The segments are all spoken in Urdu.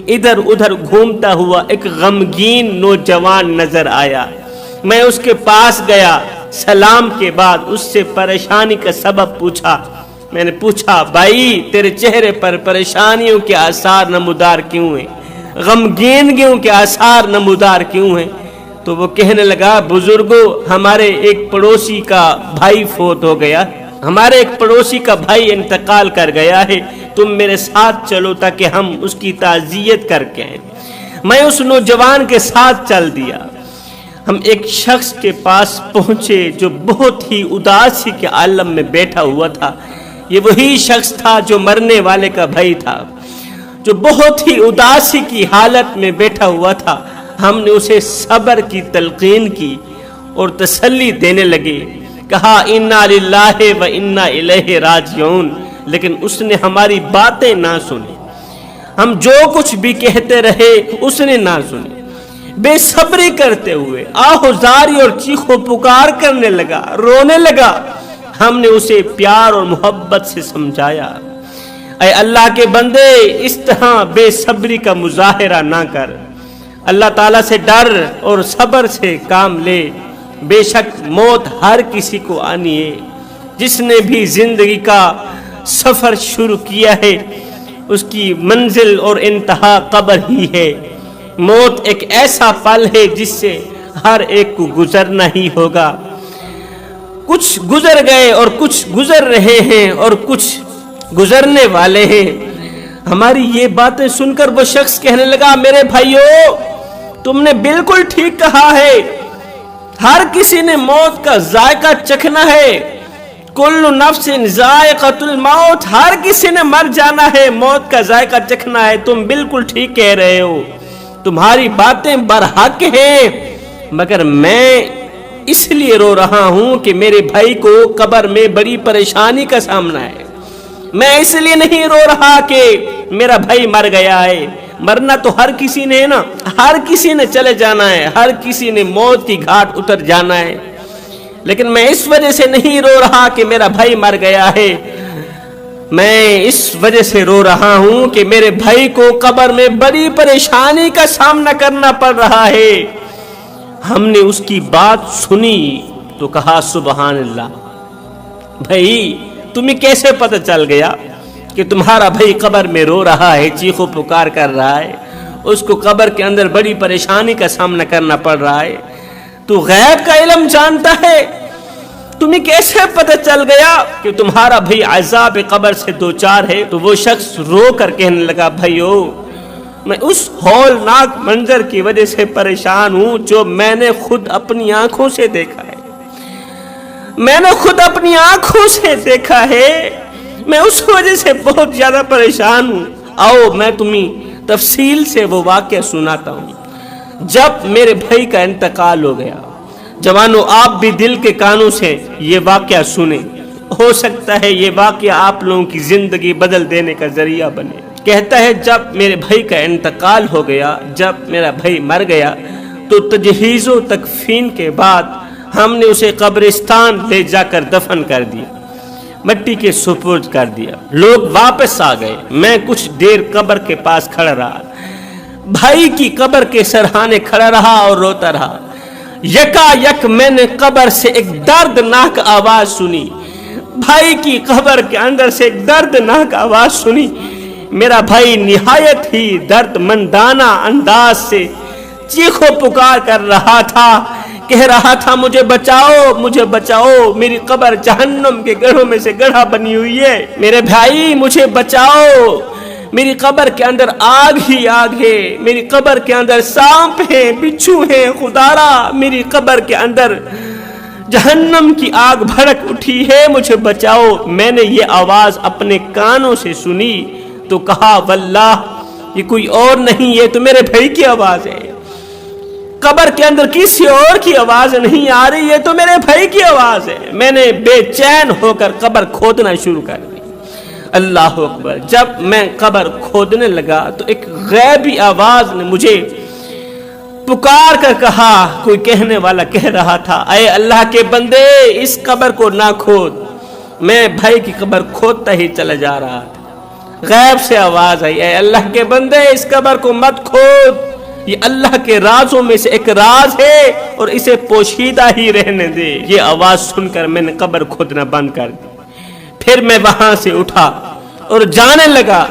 ادھر ادھر گھومتا ہوا ایک غمگین نوجوان نظر آیا۔ میں اس کے پاس گیا، سلام کے بعد اس سے پریشانی کا سبب پوچھا۔ میں نے پوچھا، بھائی تیرے چہرے پر پریشانیوں کے آثار نمودار کیوں ہیں، غمگینیوں کے آثار نمودار کیوں ہیں؟ تو وہ کہنے لگا، بزرگوں ہمارے ایک پڑوسی کا بھائی فوت ہو گیا، ہمارے ایک پڑوسی کا بھائی انتقال کر گیا ہے، تم میرے ساتھ چلو تاکہ ہم اس کی تعزیت کر کے آئیں۔ میں اس نوجوان کے ساتھ چل دیا۔ ہم ایک شخص کے پاس پہنچے جو بہت ہی اداسی کے عالم میں بیٹھا ہوا تھا۔ یہ وہی شخص تھا جو مرنے والے کا بھائی تھا، جو بہت ہی اداسی کی حالت میں بیٹھا ہوا تھا۔ ہم نے اسے صبر کی تلقین کی اور تسلی دینے لگے، کہا انا للہ و انا الیہ راجعون، لیکن اس نے ہماری باتیں نہ سنی۔ ہم جو کچھ بھی کہتے رہے اس نے نہ سنی۔ بے صبری کرتے ہوئے آہوزاری اور چیخو پکار کرنے لگا، رونے لگا۔ ہم نے اسے پیار اور محبت سے سمجھایا، اے اللہ کے بندے اس طرح بے صبری کا مظاہرہ نہ کر، اللہ تعالیٰ سے ڈر اور صبر سے کام لے۔ بے شک موت ہر کسی کو آنی ہے، جس نے بھی زندگی کا سفر شروع کیا ہے اس کی منزل اور انتہا قبر ہی ہے۔ موت ایک ایسا پل ہے جس سے ہر ایک کو گزرنا ہی ہوگا۔ کچھ گزر گئے اور کچھ گزر رہے ہیں اور کچھ گزرنے والے ہیں۔ ہماری یہ باتیں سن کر وہ شخص کہنے لگا، میرے بھائیو تم نے بالکل ٹھیک کہا ہے، ہر کسی نے موت کا ذائقہ چکھنا ہے، کل نفس ذائقۃ الموت، ہر کسی نے مر جانا ہے، موت کا ذائقہ چکھنا ہے۔ تم بالکل ٹھیک کہہ رہے ہو، تمہاری باتیں برحق ہیں، مگر میں اس لیے رو رہا ہوں کہ میرے بھائی کو قبر میں بڑی پریشانی کا سامنا ہے۔ میں اس لیے نہیں رو رہا کہ میرا بھائی مر گیا ہے، مرنا تو ہر کسی نے ہے نا، ہر کسی نے چلے جانا ہے، ہر کسی نے موت کی گھاٹ اتر جانا ہے، لیکن میں اس وجہ سے نہیں رو رہا کہ میرا بھائی مر گیا ہے، میں اس وجہ سے رو رہا ہوں کہ میرے بھائی کو قبر میں بڑی پریشانی کا سامنا کرنا پڑ رہا ہے۔ ہم نے اس کی بات سنی تو کہا، سبحان اللہ، بھائی تمہیں کیسے پتہ چل گیا کہ تمہارا بھائی قبر میں رو رہا ہے، چیخو پکار کر رہا ہے، اس کو قبر کے اندر بڑی پریشانی کا سامنا کرنا پڑ رہا ہے؟ تو غیب کا علم جانتا ہے، تمہیں کیسے پتہ چل گیا کہ تمہارا بھائی عذاب قبر سے دوچار ہے؟ تو وہ شخص رو کر کہنے لگا، بھائیو میں اس ہولناک منظر کی وجہ سے پریشان ہوں جو میں نے خود اپنی آنکھوں سے دیکھا ہے، میں نے خود اپنی آنکھوں سے دیکھا ہے، میں اس وجہ سے بہت زیادہ پریشان ہوں۔ آؤ میں تمہیں تفصیل سے وہ واقعہ سناتا ہوں۔ جب میرے بھائی کا انتقال ہو گیا، جوانوں آپ بھی دل کے کانوں سے یہ واقعہ سنیں، ہو سکتا ہے یہ واقعہ آپ لوگوں کی زندگی بدل دینے کا ذریعہ بنے۔ کہتا ہے جب میرے بھائی کا انتقال ہو گیا، جب میرا بھائی مر گیا تو تجہیز و تکفین کے بعد ہم نے اسے قبرستان لے جا کر دفن کر دیا، مٹی کے سپرد کر دیا۔ لوگ واپس آ گئے، میں کچھ دیر قبر کے پاس کھڑا رہا، بھائی کی قبر کے سرہانے کھڑا رہا اور روتا رہا۔ یکا یک میں نے قبر سے ایک دردناک آواز سنی، بھائی کی قبر کے اندر سے ایک دردناک آواز سنی۔ میرا بھائی نہایت ہی درد مندانہ انداز سے چیخو پکار کر رہا تھا، کہہ رہا تھا، مجھے بچاؤ، مجھے بچاؤ، میری قبر جہنم کے گڑھوں میں سے گڑھا بنی ہوئی ہے، میرے بھائی مجھے بچاؤ، میری قبر کے اندر آگ ہی آگ ہے، میری قبر کے اندر سانپ ہیں، بچھو ہیں، خدارا میری قبر کے اندر جہنم کی آگ بھڑک اٹھی ہے، مجھے بچاؤ۔ میں نے یہ آواز اپنے کانوں سے سنی تو کہا، واللہ یہ کوئی اور نہیں، یہ تو میرے بھائی کی آواز ہے، قبر کے اندر کسی اور کی آواز نہیں آ رہی، یہ تو میرے بھائی کی آواز ہے۔ میں نے بے چین ہو کر قبر کھودنا شروع کر دی۔ اللہ اکبر، جب میں قبر کھودنے لگا تو ایک غیبی آواز نے مجھے پکار کر کہا، کوئی کہنے والا کہہ رہا تھا، اے اللہ کے بندے اس قبر کو نہ کھود۔ میں بھائی کی قبر کھودتا ہی چلا جا رہا تھا، غیب سے آواز آئی، اے اللہ کے بندے اس قبر کو مت کھود، یہ اللہ کے رازوں میں سے ایک راز ہے اور اسے پوشیدہ ہی رہنے دے۔ یہ آواز سن کر میں نے قبر کھودنا بند کر دی۔ پھر میں وہاں سے اٹھا اور جانے لگا،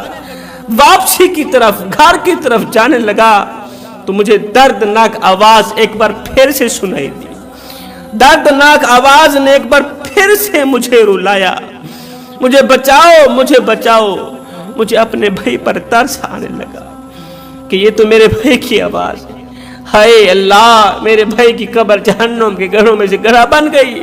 واپسی کی طرف، گھر کی طرف جانے لگا تو مجھے دردناک آواز ایک بار پھر سے سنائی دی۔ دردناک آواز نے ایک بار پھر سے مجھے رلایا، مجھے بچاؤ، مجھے بچاؤ۔ مجھے اپنے بھائی پر ترس آنے لگا کہ یہ تو میرے بھائی کی آواز ہے۔ ہائے اللہ، میرے بھائی کی قبر جہنم کے گڑھوں میں سے گڑھا بن گئی۔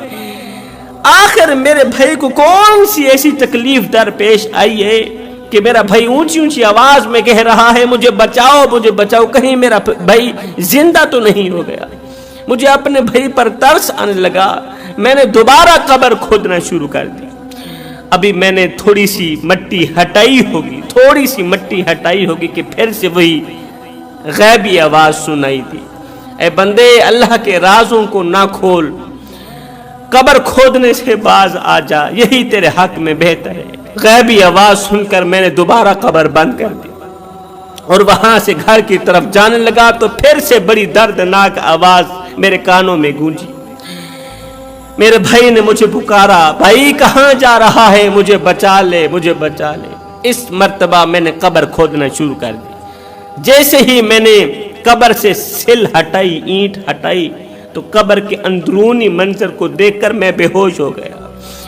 آخر میرے بھائی کو کون سی ایسی تکلیف درپیش آئی ہے کہ میرا بھائی اونچی اونچی آواز میں کہہ رہا ہے مجھے بچاؤ، مجھے بچاؤ، کہیں میرا بھائی زندہ تو نہیں ہو گیا۔ مجھے اپنے بھائی پر ترس آنے لگا، میں نے دوبارہ قبر کھودنا شروع کر دی۔ ابھی میں نے تھوڑی سی مٹی ہٹائی ہوگی کہ پھر سے وہی غیبی آواز سنائی دی، اے بندے اللہ کے رازوں کو نہ کھول، قبر کھودنے سے باز آ جا، یہی تیرے حق میں بہتر ہے۔ غیبی آواز سن کر میں نے دوبارہ قبر بند کر دی اور وہاں سے گھر کی طرف جانے لگا تو پھر سے بڑی دردناک آواز میرے کانوں میں گونجی۔ میرے بھائی نے مجھے پکارا، بھائی کہاں جا رہا ہے، مجھے بچا لے، مجھے بچا لے۔ اس مرتبہ میں نے قبر کھودنا شروع کر دی۔ جیسے ہی میں نے قبر سے سل ہٹائی، اینٹ ہٹائی تو قبر کے اندرونی منظر کو دیکھ کر میں بے ہوش ہو گیا۔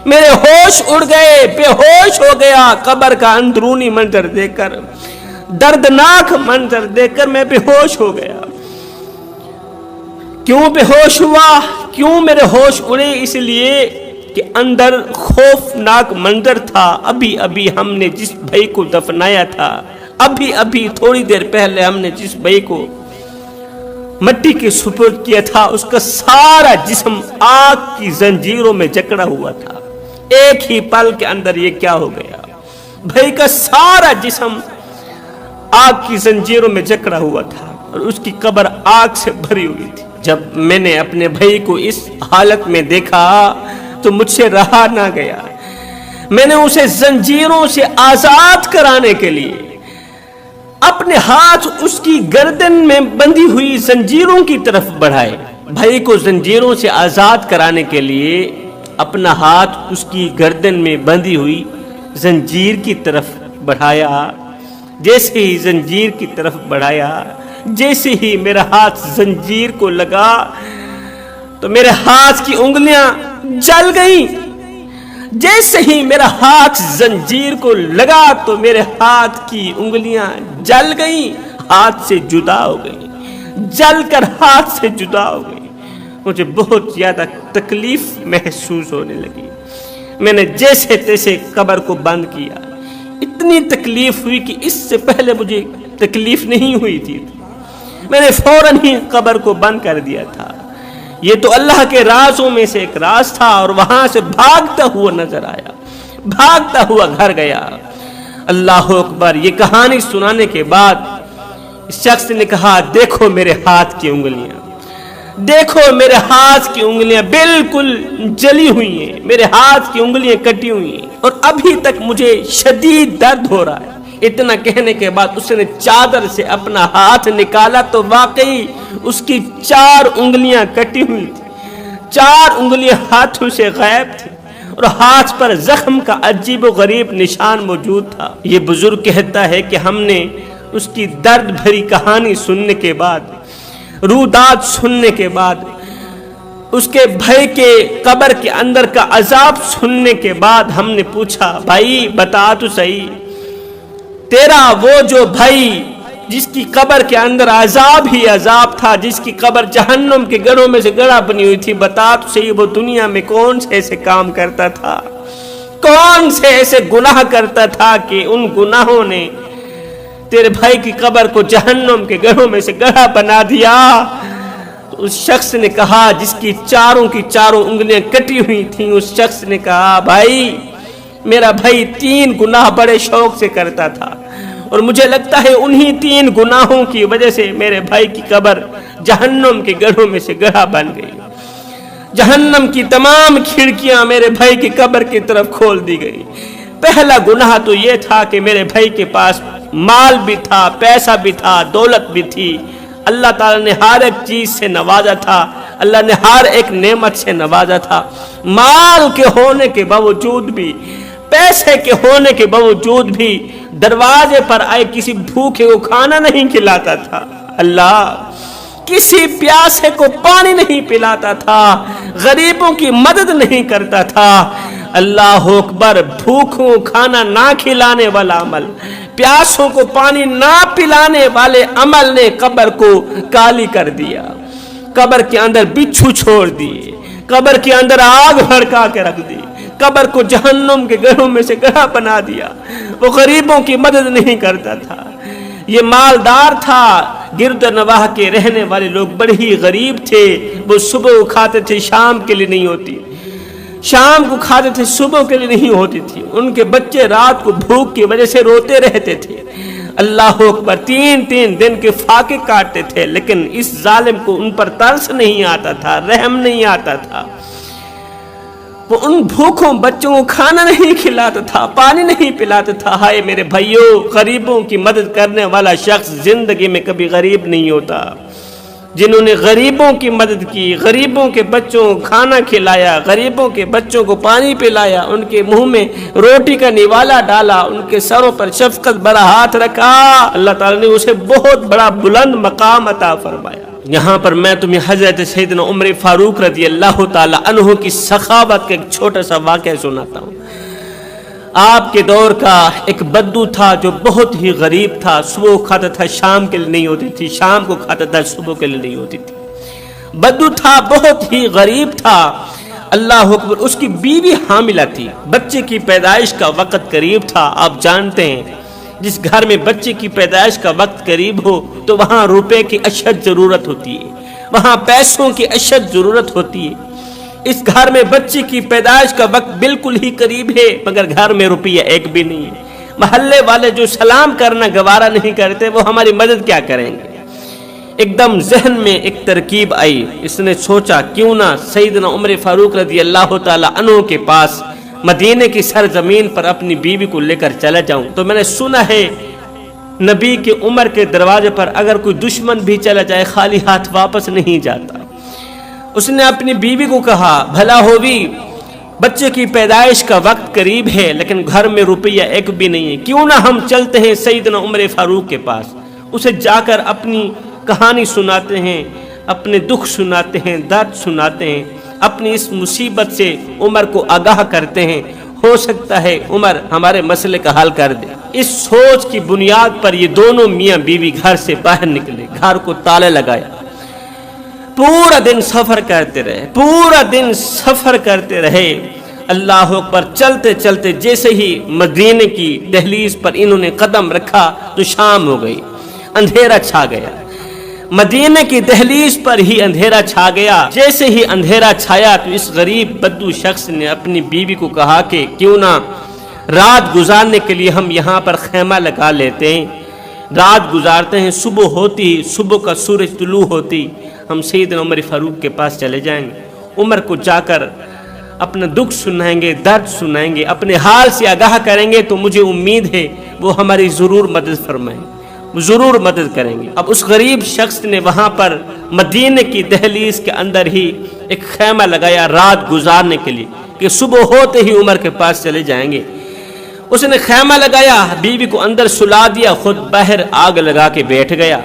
میرے ہوش اڑ گئے، بے ہوش ہو گیا۔ قبر کا اندرونی منظر دیکھ کر، دردناک منظر دیکھ کر میں بے ہوش ہو گیا۔ کیوں بے ہوش ہوا؟ کیوں میرے ہوش اڑے؟ اس لیے کہ اندر خوفناک منظر تھا۔ ابھی ابھی ہم نے جس بھائی کو دفنایا تھا، ابھی تھوڑی دیر پہلے ہم نے جس بھائی کو مٹی کے سپرد کیا تھا، اس کا سارا جسم آگ کی زنجیروں میں جکڑا ہوا تھا۔ ایک ہی پل کے اندر یہ کیا ہو گیا؟ بھائی کا سارا جسم آگ کی زنجیروں میں جکڑا ہوا تھا اور اس کی قبر آگ سے بھری ہوئی تھی۔ جب میں نے اپنے بھائی کو اس حالت میں دیکھا تو مجھ سے رہا نہ گیا۔ میں نے اسے زنجیروں سے آزاد کرانے کے لیے اپنے ہاتھ اس کی گردن میں بندھی ہوئی زنجیروں کی طرف بڑھائے۔ بھائی کو زنجیروں سے آزاد کرانے کے لیے اپنا ہاتھ اس کی گردن میں بندھی ہوئی زنجیر کی طرف بڑھایا۔ جیسے ہی زنجیر کی طرف بڑھایا، جیسے ہی میرا ہاتھ زنجیر کو لگا تو میرے ہاتھ کی انگلیاں جل گئیں۔ جیسے ہی میرا ہاتھ زنجیر کو لگا تو میرے ہاتھ کی انگلیاں جل گئیں، ہاتھ سے جدا ہو گئیں، جل کر ہاتھ سے جدا ہو گئیں۔ مجھے بہت زیادہ تکلیف محسوس ہونے لگی۔ میں نے جیسے تیسے قبر کو بند کیا۔ اتنی تکلیف ہوئی کہ اس سے پہلے مجھے تکلیف نہیں ہوئی تھی۔ میں نے فوراً ہی قبر کو بند کر دیا تھا۔ یہ تو اللہ کے رازوں میں سے ایک راز تھا اور وہاں سے بھاگتا ہوا نظر آیا، بھاگتا ہوا گھر گیا۔ اللہ اکبر! یہ کہانی سنانے کے بعد اس شخص نے کہا، دیکھو میرے ہاتھ کی انگلیاں، دیکھو میرے ہاتھ کی انگلیاں بالکل جلی ہوئی ہیں، میرے ہاتھ کی انگلیاں کٹی ہوئی ہیں اور ابھی تک مجھے شدید درد ہو رہا ہے۔ اتنا کہنے کے بعد اس نے چادر سے اپنا ہاتھ نکالا تو واقعی اس کی 4 انگلیاں کٹی ہوئی تھی، 4 انگلیاں ہاتھوں سے غائب تھی اور ہاتھ پر زخم کا عجیب و غریب نشان موجود تھا۔ یہ بزرگ کہتا ہے کہ ہم نے اس کی درد بھری کہانی سننے کے بعد، روداد سننے کے بعد، اس کے بھائی کے قبر کے اندر کا عذاب سننے کے بعد ہم نے پوچھا، بھائی بتا تو صحیح، تیرا وہ جو بھائی جس کی قبر کے اندر عذاب ہی عذاب تھا، جس کی قبر جہنم کے گڑھوں میں سے گڑھا بنی ہوئی تھی، بتا تو صحیح وہ دنیا میں کون سے ایسے کام کرتا تھا، کون سے ایسے گناہ کرتا تھا کہ ان گناہوں نے تیرے بھائی کی قبر کو جہنم کے گڑھوں میں سے گڑھا بنا دیا؟ تو اس شخص نے کہا، جس کی چاروں انگلیاں کٹی ہوئی تھیں، اس شخص نے کہا، بھائی میرا بھائی 3 گناہ بڑے شوق سے کرتا تھا اور مجھے لگتا ہے انہی 3 گناہوں کی وجہ سے میرے بھائی کی قبر جہنم کے گڑھوں میں سے گڑھا بن گئی۔ جہنم کی تمام کھڑکیاں میرے بھائی کی قبر کی طرف کھول دی گئی۔ پہلا گناہ تو یہ تھا کہ میرے بھائی کے پاس مال بھی تھا، پیسہ بھی تھا، دولت بھی تھی، اللہ تعالیٰ نے ہر ایک چیز سے نوازا تھا، اللہ نے ہر ایک نعمت سے نوازا تھا، مال کے ہونے کے باوجود بھی، پیسے کے ہونے کے باوجود بھی دروازے پر آئے کسی بھوکے کو کھانا نہیں کھلاتا تھا، اللہ کسی پیاسے کو پانی نہیں پلاتا تھا، غریبوں کی مدد نہیں کرتا تھا، اللہ اکبر، بھوکوں کھانا نہ کھلانے والا عمل، پیاسوں کو پانی نہ پلانے والے عمل نے قبر کو کالی کر دیا، قبر کے اندر بچھو چھوڑ دیے، قبر کے اندر آگ بھڑکا کے رکھ دی، قبر کو جہنم کے گڑھوں میں سے گڑھا بنا دیا، وہ غریبوں کی مدد نہیں کرتا تھا، یہ مالدار تھا، گرد نواح کے رہنے والے لوگ بڑے ہی غریب تھے، وہ صبح کھاتے تھے شام کے لیے نہیں ہوتی، شام کو کھاتے تھے صبح کے لیے نہیں ہوتی تھی، ان کے بچے رات کو بھوک کی وجہ سے روتے رہتے تھے، اللہ اکبر، 3 دن کے فاقے کاٹتے تھے، لیکن اس ظالم کو ان پر ترس نہیں آتا تھا، رحم نہیں آتا تھا، وہ ان بھوکوں بچوں کو کھانا نہیں کھلاتا تھا، پانی نہیں پلاتا تھا۔ ہائے میرے بھائیوں، غریبوں کی مدد کرنے والا شخص زندگی میں کبھی غریب نہیں ہوتا۔ جنہوں نے غریبوں کی مدد کی، غریبوں کے بچوں کو کھانا کھلایا، غریبوں کے بچوں کو پانی پلایا، ان کے منہ میں روٹی کا نوالا ڈالا، ان کے سروں پر شفقت بھرا ہاتھ رکھا، اللہ تعالیٰ نے اسے بہت بڑا بلند مقام عطا فرمایا۔ یہاں پر میں تمہیں حضرت سیدنا عمر فاروق رضی اللہ تعالی عنہ کی سخاوت کا ایک چھوٹا سا واقعہ سناتا ہوں۔ آپ کے دور کا ایک بدو تھا جو بہت ہی غریب تھا، صبح کھاتا تھا شام کے لیے نہیں ہوتی تھی، شام کو کھاتا تھا صبح کے لیے نہیں ہوتی تھی، بدو تھا، بہت ہی غریب تھا، اللہ اکبر۔ اس کی بیوی حاملہ تھی، بچے کی پیدائش کا وقت قریب تھا۔ آپ جانتے ہیں جس گھر میں بچے کی پیدائش کا وقت قریب ہو تو وہاں روپے کی اشد ضرورت ہوتی ہے، وہاں پیسوں کی اشد ضرورت ہوتی ہے۔ اس گھر میں بچے کی پیدائش کا وقت بالکل ہی قریب ہے، مگر گھر میں روپیہ ایک بھی نہیں ہے۔ محلے والے جو سلام کرنا گوارا نہیں کرتے وہ ہماری مدد کیا کریں گے؟ ایک دم ذہن میں ایک ترکیب آئی، اس نے سوچا کیوں نہ سیدنا عمر فاروق رضی اللہ تعالی عنہ کے پاس مدینہ کی سرزمین پر اپنی بیوی کو لے کر چلا جاؤں۔ تو میں نے سنا ہے نبی کے عمر کے دروازے پر اگر کوئی دشمن بھی چلا جائے خالی ہاتھ واپس نہیں جاتا۔ اس نے اپنی بیوی کو کہا بھلا ہووی، بچے کی پیدائش کا وقت قریب ہے لیکن گھر میں روپیہ ایک بھی نہیں ہے، کیوں نہ ہم چلتے ہیں سیدنا عمر فاروق کے پاس، اسے جا کر اپنی کہانی سناتے ہیں، اپنے دکھ سناتے ہیں، درد سناتے ہیں، اپنی اس مصیبت سے عمر کو آگاہ کرتے ہیں، ہو سکتا ہے عمر ہمارے مسئلے کا حل کر دے۔ اس سوچ کی بنیاد پر یہ دونوں میاں بیوی گھر سے باہر نکلے، گھر کو تالے لگایا، پورا دن سفر کرتے رہے، پورا دن سفر کرتے رہے، اللہ اکبر۔ چلتے چلتے جیسے ہی مدینے کی دہلیز پر انہوں نے قدم رکھا تو شام ہو گئی، اندھیرا چھا گیا، مدینے کی دہلیز پر ہی اندھیرا چھا گیا۔ جیسے ہی اندھیرا چھایا تو اس غریب بدو شخص نے اپنی بیوی کو کہا کہ کیوں نہ رات گزارنے کے لیے ہم یہاں پر خیمہ لگا لیتے ہیں، رات گزارتے ہیں، صبح ہوتی، صبح کا سورج طلوع ہوتی ہم سیدنا عمر فاروق کے پاس چلے جائیں گے، عمر کو جا کر اپنا دکھ سنائیں گے، درد سنائیں گے، اپنے حال سے آگاہ کریں گے تو مجھے امید ہے وہ ہماری ضرور مدد فرمائیں گے، ضرور مدد کریں گے۔ اب اس غریب شخص نے وہاں پر مدینے کی دہلیز کے اندر ہی ایک خیمہ لگایا رات گزارنے کے لیے کہ صبح ہوتے ہی عمر کے پاس چلے جائیں گے۔ اس نے خیمہ لگایا، بیوی کو اندر سلا دیا، خود باہر آگ لگا کے بیٹھ گیا۔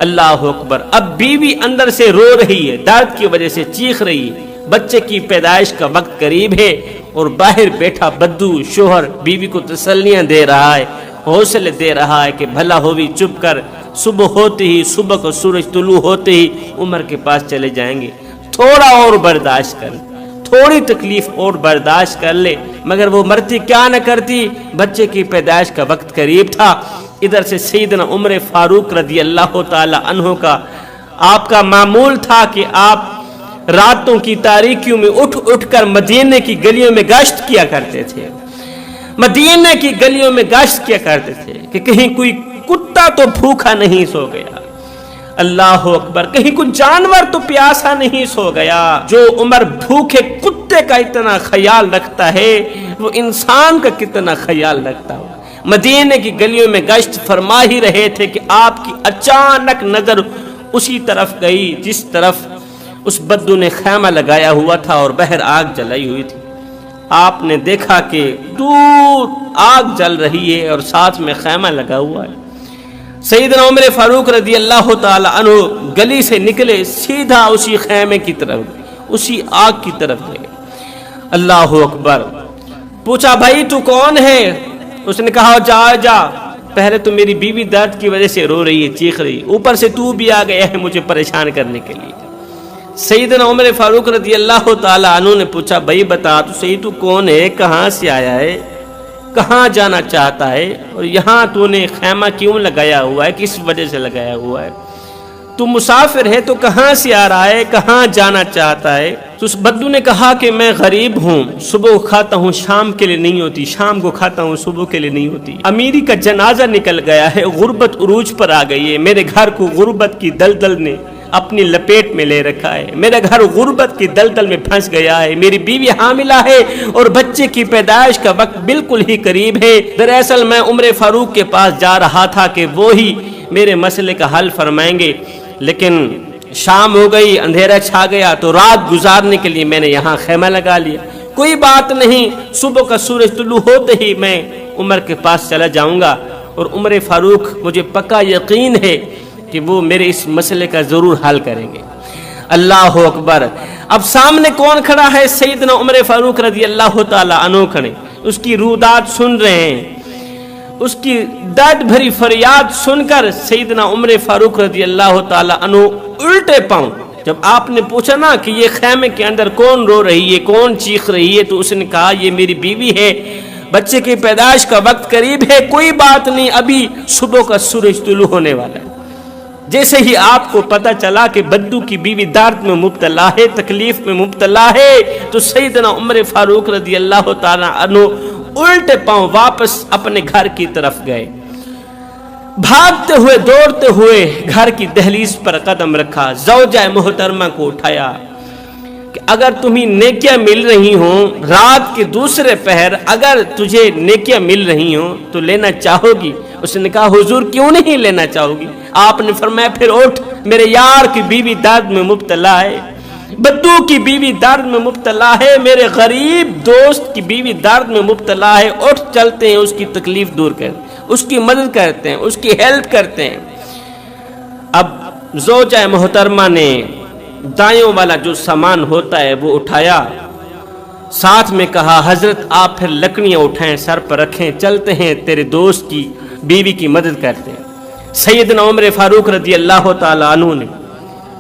اللہ اکبر۔ اب بیوی اندر سے رو رہی ہے، درد کی وجہ سے چیخ رہی ہے، بچے کی پیدائش کا وقت قریب ہے، اور باہر بیٹھا بدو شوہر بیوی کو تسلیاں دے رہا ہے، حوصلے دے رہا ہے کہ بھلا ہووی چپ کر، صبح ہوتے ہی، صبح کو سورج طلوع ہوتے ہی عمر کے پاس چلے جائیں گے، تھوڑا اور برداشت کر، تھوڑی تکلیف اور برداشت کر لے۔ مگر وہ مرتی کیا نہ کرتی، بچے کی پیدائش کا وقت قریب تھا۔ ادھر سے سیدنا عمر فاروق رضی اللہ تعالی عنہ کا آپ کا معمول تھا کہ آپ راتوں کی تاریکیوں میں اٹھ اٹھ کر مدینے کی گلیوں میں گشت کیا کرتے تھے، مدینے کی گلیوں میں گشت کیا کرتے تھے کہ کہیں کوئی کتا تو بھوکا نہیں سو گیا۔ اللہ اکبر، کہیں کوئی جانور تو پیاسا نہیں سو گیا؟ جو عمر بھوکے کتے کا اتنا خیال رکھتا ہے وہ انسان کا کتنا خیال رکھتا ہو۔ مدینے کی گلیوں میں گشت فرما ہی رہے تھے کہ آپ کی اچانک نظر اسی طرف گئی جس طرف اس بدو نے خیمہ لگایا ہوا تھا اور باہر آگ جلائی ہوئی تھی۔ آپ نے دیکھا کہ دور آگ جل رہی ہے اور ساتھ میں خیمہ لگا ہوا ہے۔ سیدنا عمر فاروق رضی اللہ تعالی عنہ گلی سے نکلے، سیدھا اسی خیمے کی طرف، اسی آگ کی طرف گئے۔ اللہ اکبر۔ پوچھا بھائی تو کون ہے؟ اس نے کہا جا پہلے تو میری بیوی درد کی وجہ سے رو رہی ہے، چیخ رہی، اوپر سے تو بھی آ گیا ہے مجھے پریشان کرنے کے لیے۔ سیدنا عمر فاروق رضی اللہ تعالی عنہ نے پوچھا بھائی بتا تو صحیح تو کون ہے، کہاں سے آیا ہے، کہاں جانا چاہتا ہے، اور یہاں تو نے خیمہ کیوں لگایا ہوا ہے، کس وجہ سے لگایا ہوا ہے، تو مسافر ہے تو کہاں سے آ رہا ہے، کہاں جانا چاہتا ہے؟ تو اس بدو نے کہا کہ میں غریب ہوں، صبح کھاتا ہوں شام کے لیے نہیں ہوتی، شام کو کھاتا ہوں صبح کے لیے نہیں ہوتی، امیری کا جنازہ نکل گیا ہے، غربت عروج پر آ گئی ہے، میرے گھر کو غربت کی دلدل نے اپنی لپیٹ میں لے رکھا ہے، میرا گھر غربت کی دلدل میں پھنس گیا ہے، میری بیوی حاملہ ہے اور بچے کی پیدائش کا وقت بالکل ہی قریب ہے۔ دراصل میں عمر فاروق کے پاس جا رہا تھا کہ وہی میرے مسئلے کا حل فرمائیں گے، لیکن شام ہو گئی، اندھیرا چھا گیا، تو رات گزارنے کے لیے میں نے یہاں خیمہ لگا لیا۔ کوئی بات نہیں، صبح کا سورج طلوع ہوتے ہی میں عمر کے پاس چلا جاؤں گا، اور عمر فاروق مجھے پکا یقین ہے کہ وہ میرے اس مسئلے کا ضرور حل کریں گے۔ اللہ اکبر۔ اب سامنے کون کھڑا ہے؟ سیدنا عمر فاروق رضی اللہ تعالی عنہ کھڑے، اس کی رودات سن رہے ہیں، اس کی درد بھری فریاد سن کر سیدنا عمر فاروق رضی اللہ تعالی عنہ الٹے پاؤں، جب آپ نے پوچھا نا کہ یہ خیمے کے اندر کون رو رہی ہے، کون چیخ رہی ہے، تو اس نے کہا یہ میری بیوی ہے، بچے کی پیدائش کا وقت قریب ہے، کوئی بات نہیں، ابھی صبح کا سورج طلوع ہونے والا ہے۔ جیسے ہی آپ کو پتہ چلا کہ بدو کی بیوی درد میں مبتلا ہے، تکلیف میں مبتلا ہے، تو سیدنا عمر فاروق رضی اللہ تعالی عنہ الٹے پاؤں واپس اپنے گھر کی طرف گئے، بھاگتے ہوئے دوڑتے ہوئے گھر کی دہلیز پر قدم رکھا، زوجہ محترمہ کو اٹھایا کہ اگر تمہیں نیکیاں مل رہی ہوں، رات کے دوسرے پہر اگر تجھے نیکیاں مل رہی ہوں تو لینا چاہو گی؟ اس نے کہا حضور کیوں نہیں لینا چاہو گی؟ آپ نے فرمایا پھر اٹھ، میرے یار کی بیوی درد میں مبتلا ہے، بدو کی بیوی درد میں مبتلا ہے، میرے غریب دوست کی بیوی درد میں مبتلا ہے، اٹھ چلتے ہیں اس کی تکلیف دور کریں، اس کی مدد کرتے ہیں، اس کی ہیلپ کرتے ہیں۔ اب زوجہ محترمہ نے دائیوں والا جو سامان ہوتا ہے وہ اٹھایا، ساتھ میں کہا حضرت آپ پھر لکڑیاں اٹھائیں، سر پر رکھیں، چلتے ہیں تیرے دوست کی بیوی کی مدد کرتے ہیں۔ سیدنا عمر فاروق رضی اللہ تعالی عنہ نے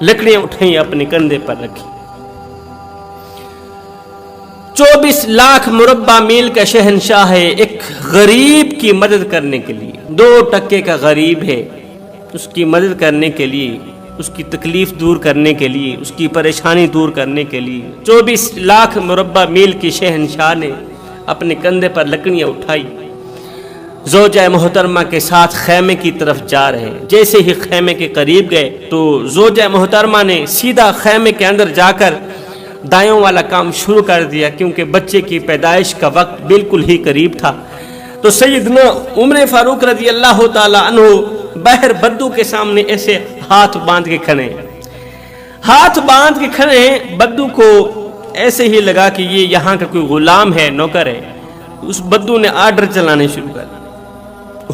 لکڑیاں اٹھائیں، اپنے کندھے پر رکھی۔ 24 لاکھ مربع میل کا شہنشاہ ہے، ایک غریب کی مدد کرنے کے لیے، 2 ٹکے کا غریب ہے، اس کی مدد کرنے کے لیے، اس کی تکلیف دور کرنے کے لیے، اس کی پریشانی دور کرنے کے لیے 24 لاکھ مربع میل کی شہنشاہ نے اپنے کندھے پر لکڑیاں اٹھائی، زوجہ محترمہ کے ساتھ خیمے کی طرف جا رہے ہیں۔ جیسے ہی خیمے کے قریب گئے تو زوجہ محترمہ نے سیدھا خیمے کے اندر جا کر دائیوں والا کام شروع کر دیا، کیونکہ بچے کی پیدائش کا وقت بالکل ہی قریب تھا۔ تو سیدنا عمر فاروق رضی اللہ تعالی عنہ باہر بدو کے سامنے ایسے ہاتھ باندھ کے کھڑے ہیں، ہاتھ باندھ کے کھڑے ہیں۔ بدو کو ایسے ہی لگا کہ یہ یہاں کا کوئی غلام ہے، نوکر ہے۔ اس بدو نے آرڈر چلانے شروع کر دیا،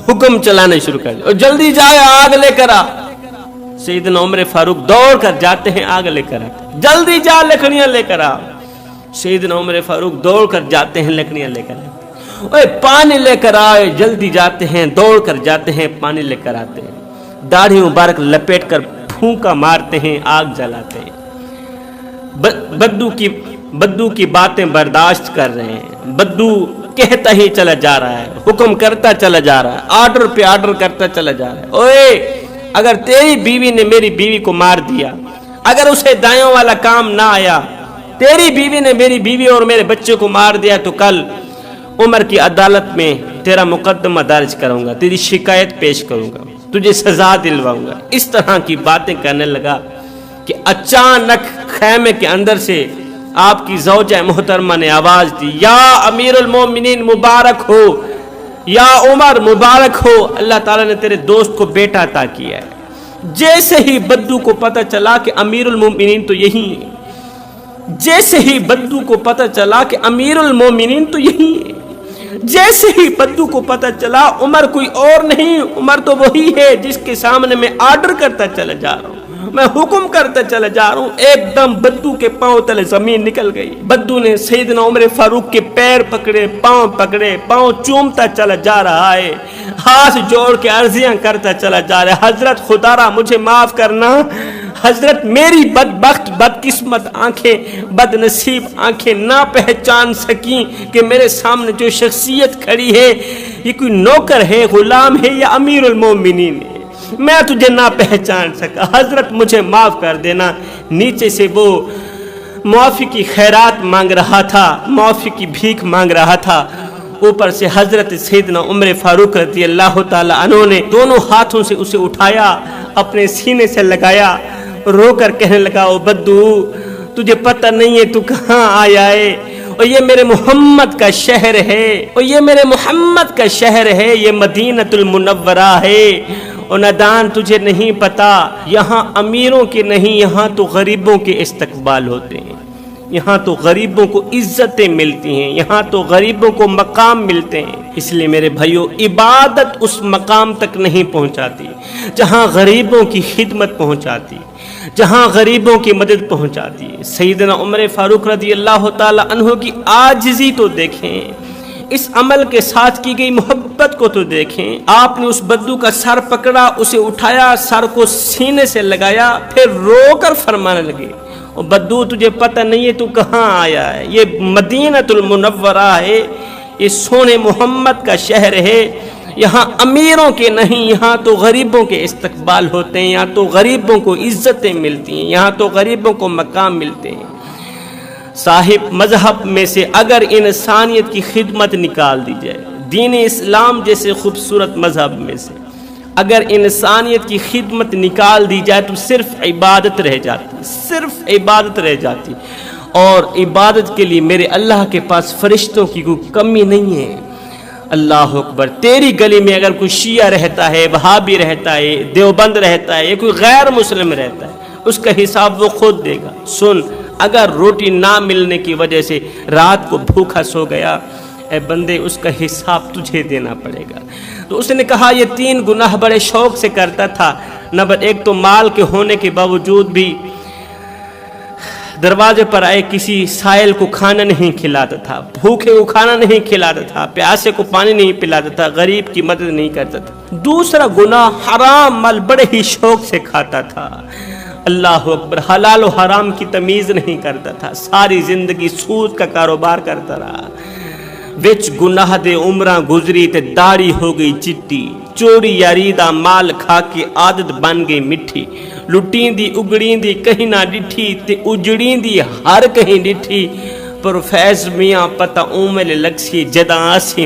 حکم چلانے شروع کر دیا، اور جلدی جائے آگ لے کر آ۔ سیدنا عمر فاروق دوڑ کر جاتے ہیں، آگ لے کر آتے، جلدی جا لکڑیاں لے کر آ۔ سیدنا عمر فاروق دوڑ کر جاتے ہیں، لکڑیاں لے کر آتے، اوے پانی لے کر آئے، جلدی جاتے ہیں، دوڑ کر جاتے ہیں، پانی لے کر آتے ہیں، داڑھی مبارک لپیٹ کر پھونکا مارتے ہیں، آگ جلاتے ہیں۔ بدو کی باتیں برداشت کر رہے ہیں، بدو کہتا ہی چلا جا رہا ہے، حکم کرتا چلا جا رہا ہے، آرڈر پہ آرڈر کرتا چلا جا رہا ہے۔ اوے اگر تیری بیوی نے میری بیوی کو مار دیا، اگر اسے دائیوں والا کام نہ آیا، تیری بیوی نے میری بیوی اور میرے بچے کو مار دیا، تو کل عمر کی عدالت میں تیرا مقدمہ درج کروں گا، تیری شکایت پیش کروں گا۔ تجھے سزا دلواؤں گا۔ اس طرح کی باتیں کرنے لگا کہ اچانک خیمے کے اندر سے آپ کی زوجہ محترمہ نے آواز دی، یا امیر المومنین مبارک ہو، یا عمر مبارک ہو، اللہ تعالیٰ نے تیرے دوست کو بیٹا عطا کیا ہے۔ جیسے ہی بدو کو پتہ چلا کہ امیر المومنین تو یہی ہے، جیسے ہی بدو کو پتہ چلا کہ امیر المومنین تو یہی ہے، جیسے ہی بدو کو پتہ چلا عمر کوئی اور نہیں، عمر تو وہی ہے جس کے سامنے میں آرڈر کرتا چلا جا رہا ہوں، میں حکم کرتا چلا جا رہا ہوں، ایک دم بدو کے پاؤں تلے زمین نکل گئی۔ بدو نے سیدنا عمر فاروق کے پیر پکڑے، پاؤں چومتا چلا جا رہا ہے، ہاتھ جوڑ کے عرضیاں کرتا چلا جا رہا ہے، حضرت خدا را مجھے معاف کرنا، حضرت میری بدبخت بدقسمت آنکھیں، بد نصیب آنکھیں نہ پہچان سکیں کہ میرے سامنے جو شخصیت کھڑی ہے یہ کوئی نوکر ہے، غلام ہے یا امیر المومنین ہے، میں تجھے نہ پہچان سکا، حضرت مجھے معاف کر دینا۔ نیچے سے وہ معافی کی خیرات مانگ رہا تھا، معافی کی بھیک مانگ رہا تھا، اوپر سے حضرت سیدنا عمر فاروق رضی اللہ تعالی عنہ نے دونوں ہاتھوں سے اسے اٹھایا، اپنے سینے سے لگایا، رو کر کہنے لگا، او بدو تجھے پتہ نہیں ہے تو کہاں آیا ہے، اور یہ میرے محمد کا شہر ہے، اور یہ میرے محمد کا شہر ہے، یہ مدینۃ المنورہ ہے، اور نادان تجھے نہیں پتا یہاں امیروں کے نہیں، یہاں تو غریبوں کے استقبال ہوتے ہیں، یہاں تو غریبوں کو عزتیں ملتی ہیں، یہاں تو غریبوں کو مقام ملتے ہیں۔ اس لیے میرے بھائیو، عبادت اس مقام تک نہیں پہنچاتی جہاں غریبوں کی خدمت پہنچاتی، جہاں غریبوں کی مدد پہنچاتی ہے۔ سیدنا عمر فاروق رضی اللہ تعالی عنہ کی عاجزی تو دیکھیں، اس عمل کے ساتھ کی گئی محبت کو تو دیکھیں۔ آپ نے اس بدو کا سر پکڑا، اسے اٹھایا، سر کو سینے سے لگایا، پھر رو کر فرمانے لگے، اور بدو تجھے پتہ نہیں ہے تو کہاں آیا ہے، یہ مدینۃ المنورہ ہے، یہ سونے محمد کا شہر ہے، یہاں امیروں کے نہیں، یہاں تو غریبوں کے استقبال ہوتے ہیں، یہاں تو غریبوں کو عزتیں ملتی ہیں، یہاں تو غریبوں کو مقام ملتے ہیں۔ صاحب مذہب میں سے اگر انسانیت کی خدمت نکال دی جائے، دین اسلام جیسے خوبصورت مذہب میں سے اگر انسانیت کی خدمت نکال دی جائے تو صرف عبادت رہ جاتی، صرف عبادت رہ جاتی، اور عبادت کے لیے میرے اللہ کے پاس فرشتوں کی کوئی کمی نہیں ہے۔ اللہ اکبر، تیری گلی میں اگر کوئی شیعہ رہتا ہے، وہابی رہتا ہے، دیوبند رہتا ہے، یا کوئی غیر مسلم رہتا ہے، اس کا حساب وہ خود دے گا۔ سن، اگر روٹی نہ ملنے کی وجہ سے رات کو بھوکا سو گیا، اے بندے اس کا حساب تجھے دینا پڑے گا۔ تو اس نے کہا یہ 3 گناہ بڑے شوق سے کرتا تھا۔ نمبر 1 تو مال کے ہونے کے باوجود بھی دروازے پر آئے کسی سائل کو کھانا نہیں کھلاتا تھا، بھوکے کو کھانا نہیں کھلاتا تھا، پیاسے کو پانی نہیں پلاتا تھا، غریب کی مدد نہیں کرتا تھا۔ دوسرا گناہ، حرام مال بڑے ہی شوق سے کھاتا تھا۔ اللہ اکبر، حلال و حرام کی تمیز نہیں کرتا تھا، ساری زندگی سود کا کاروبار کرتا رہا۔ وچ گناہ دے عمراں گزری تے داڑھی ہو گئی چٹی، چوری یاری دا مال کھا کے عادت بن گئی مٹھی، لٹین دی اگڑین دی کہیں نہ ڈٹھی تے اجڑین دی ہر کہیں ڈٹھی، پر فیض میاں پتہ اومل لگسی جداں آسی